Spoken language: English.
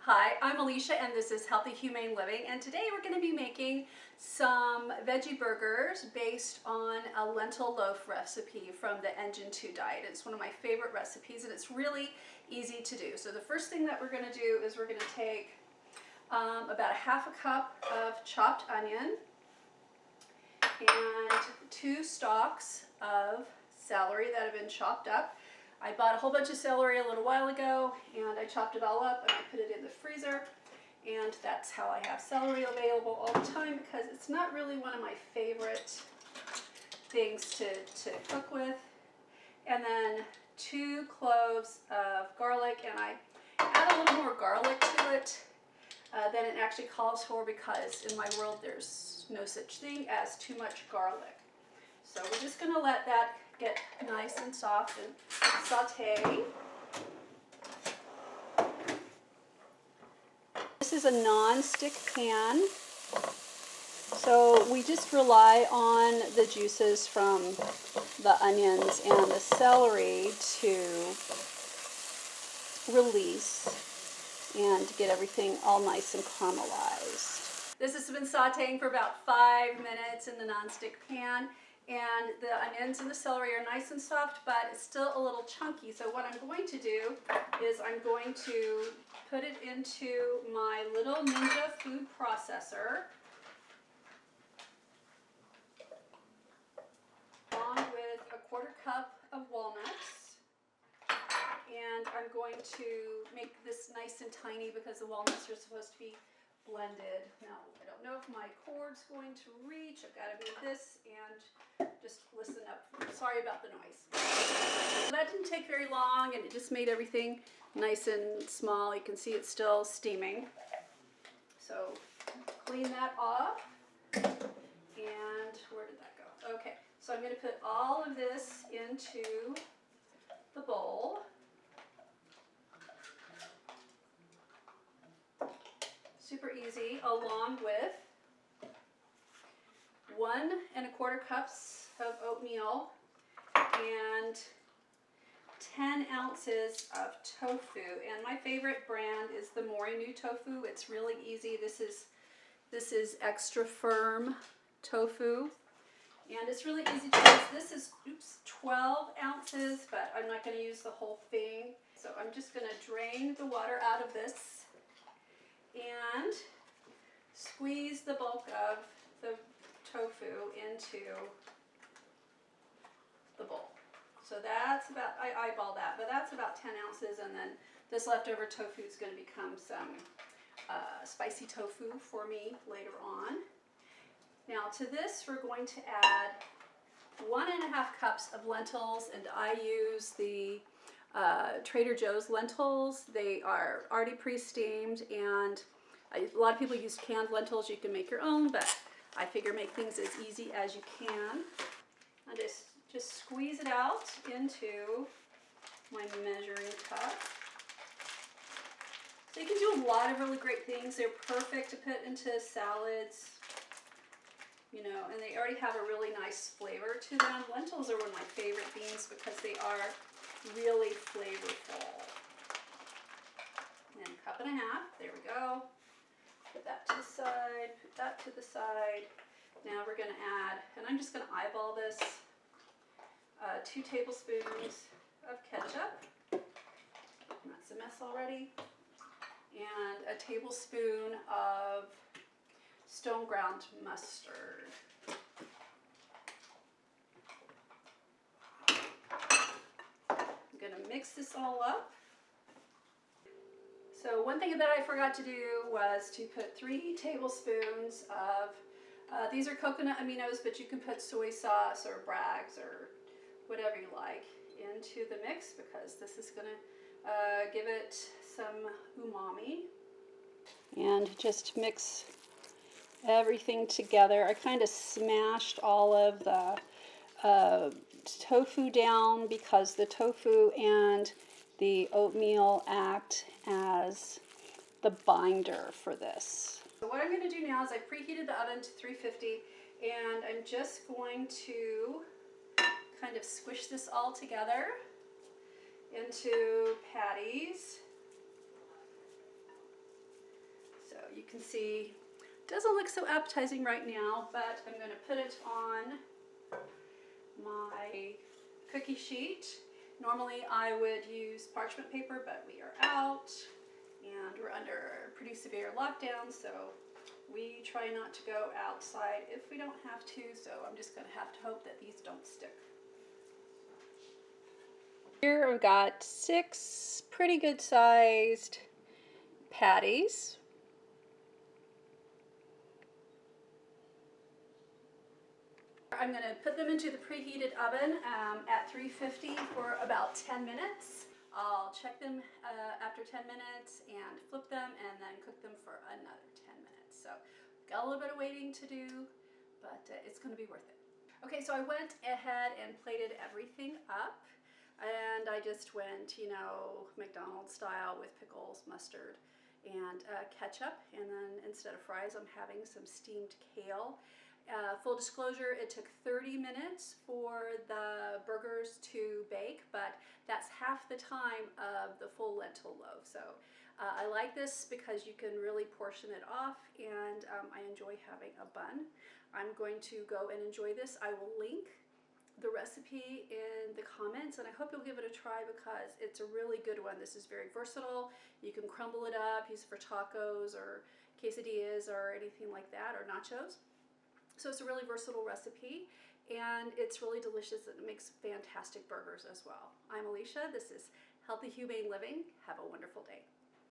Hi, I'm Alicia and this is Healthy Humane Living, and today we're going to be making some veggie burgers based on a lentil loaf recipe from the Engine 2 diet. It's one of my favorite recipes and it's really easy to do. So the first thing that we're going to do is we're going to take about a half a cup of chopped onion and 2 stalks of celery that have been chopped up. I bought a whole bunch of celery a little while ago and I chopped it all up and I put it in the freezer, and that's how I have celery available all the time because it's not really one of my favorite things to cook with. And then 2 cloves of garlic, and I add a little more garlic to it than it actually calls for because in my world there's no such thing as too much garlic. So we're just going to let that get nice and soft and saute. This is a non-stick pan, so we just rely on the juices from the onions and the celery to release and get everything all nice and caramelized. This has been sauteing for about 5 minutes in the non-stick pan. And the onions and the celery are nice and soft, but it's still a little chunky. So what I'm going to do is I'm going to put it into my little Ninja food processor, along with a 1/4 cup of walnuts. And I'm going to make this nice and tiny because the walnuts are supposed to be blended. Now, I don't know if my cord's going to reach. I've got to move this and just listen up. Sorry about the noise. That didn't take very long and it just made everything nice and small. You can see it's still steaming. So clean that off. And where did that go? Okay, so I'm going to put all of this into the bowl. Super easy, along with 1 1/4 cups of oatmeal and 10 ounces of tofu. And my favorite brand is the New tofu. It's really easy. This is extra firm tofu, and it's really easy to use. This is 12 ounces, but I'm not going to use the whole thing. So I'm just going to drain the water out of this and squeeze the bulk of the tofu into the bowl. So that's about, I eyeball that, but that's about 10 ounces, and then this leftover tofu is going to become some spicy tofu for me later on. Now to this we're going to add 1 1/2 cups of lentils, and I use the Trader Joe's lentils. They are already pre-steamed, and a lot of people use canned lentils. You can make your own, but I figure make things as easy as you can. I just squeeze it out into my measuring cup. So you can do a lot of really great things. They're perfect to put into salads, you know, and they already have a really nice flavor to them. Lentils are one of my favorite beans because they are really flavorful. And 1 1/2 cups, there we go. Put that to the side, put that to the side. Now we're going to add, and I'm just going to eyeball this, 2 tablespoons of ketchup. That's a mess already. And a tablespoon of stone ground mustard. I'm going to mix this all up. So one thing that I forgot to do was to put 3 tablespoons of, these are coconut aminos, but you can put soy sauce or Bragg's or whatever you like into the mix because this is going to give it some umami. And just mix everything together. I kind of smashed all of the tofu down because the tofu and the oatmeal act as the binder for this. So what I'm going to do now is I preheated the oven to 350, and I'm just going to kind of squish this all together into patties. you can see, it doesn't look so appetizing right now, but I'm going to put it on my cookie sheet. Normally I would use parchment paper, but we are out and we're under a pretty severe lockdown, so we try not to go outside if we don't have to, so I'm just going to have to hope that these don't stick. Here we've got 6 pretty good sized patties. I'm going to put them into the preheated oven at 350 for about 10 minutes. I'll check them after 10 minutes and flip them and then cook them for another 10 minutes. So got a little bit of waiting to do, but it's going to be worth it. Okay, so I went ahead and plated everything up, and I just went, you know, McDonald's style with pickles, mustard, and ketchup. And then instead of fries, I'm having some steamed kale. Full disclosure, it took 30 minutes for the burgers to bake, but that's half the time of the full lentil loaf. So I like this because you can really portion it off, and I enjoy having a bun. I'm going to go and enjoy this. I will link the recipe in the comments, and I hope you'll give it a try because it's a really good one. This is very versatile. You can crumble it up, use it for tacos or quesadillas or anything like that, or nachos. So it's a really versatile recipe, and it's really delicious, and it makes fantastic burgers as well. I'm Alicia. This is Healthy Humane Living. Have a wonderful day.